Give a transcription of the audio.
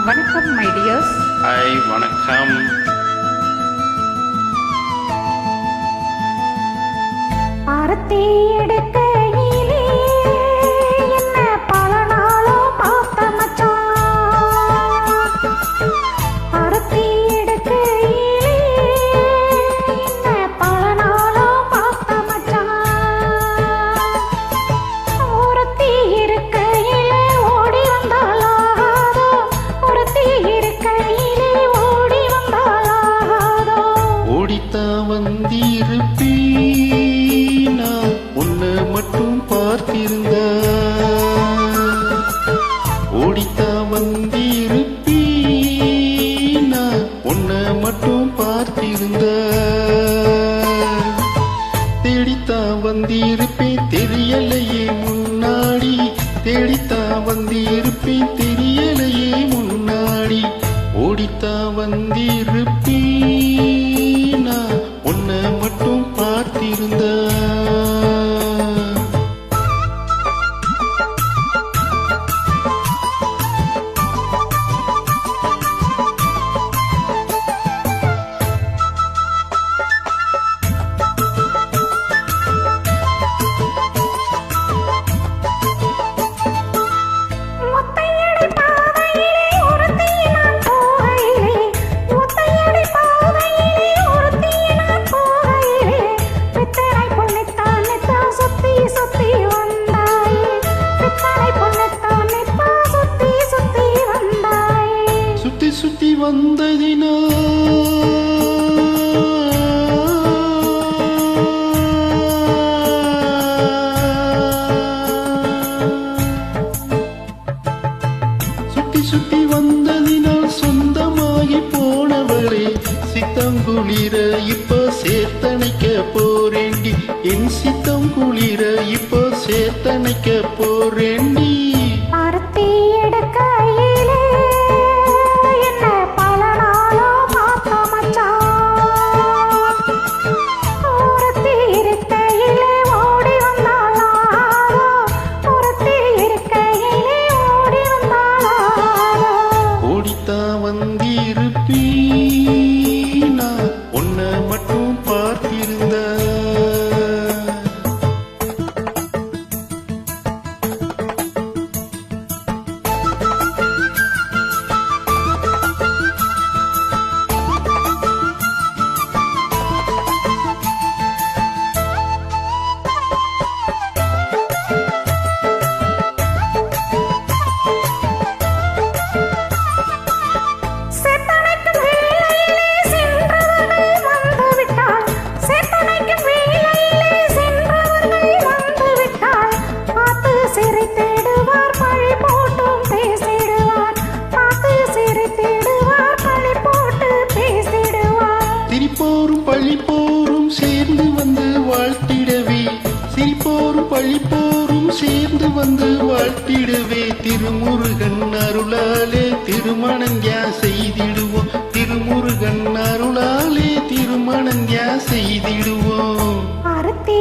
வணக்கம் my tears. Hi, வணக்கம். ஆரத்தி எடுக்கையிலே என்ன பல நாளோ பார்த்த மச்சான். ஆரத்தி எடுக்கையிலே என்ன பல நாளோ பார்த்த மச்சான். ஒருத்தி இருக்கையிலே ஓடி வந்தாளாதோ, ஒருத்தி இருக்கையிலே ஓடி வந்தாளாதோ. ஓடித்தா வந்திருப்பீ, உன்னை மட்டும் பார்த்திருந்த. ஓடித்தா வந்திருப்பீ, உன்னை மட்டும் பார்த்திருந்த. தேடித்தா வந்திருப்பேன் தெரியலையே முன்னாடி, தேடித்தா வந்திருப்பேன் தெரியலையே முன்னாடி. ஓடித்தா வந்திருப்பீ, உன்னை மட்டும் பார்த்திருந்த. சுத்தி வந்ததினா சுத்தி வந்ததினால் சொந்தமாகி போனவளே, சித்தம் குளிர இப்ப சேர்த்தணைக்க போறேண்டி. என் சித்தம் குளிர இப்ப சேர்த்தணைக்க போறேண்டி. ஆரத்தி எடுக்கையிலே என்ன பல நாளோ பார்த்த மச்சான். ஒருத்தி இருக்கையிலே ஓடி வந்தாளாதோ, ஒருத்தி இருக்கையிலே ஓடி வந்தாளாதோ. ஓடித்தா வந்திருப்பீ, உன்னை மட்டும் பார்த்திருந்த. சிரிப்போரும் பழிப்போரும் சேர்ந்து வந்து வாழ்த்திடவே, சிரிப்போரும் பழிப்போரும் சேர்ந்து வந்து வாழ்த்திடவே. திருமுருகன் அருளாலே திருமணங்கா செய்திடுவோம், திருமுருகன் அருளாலே திருமணங்கா செய்திடுவோம். ஆரத்தி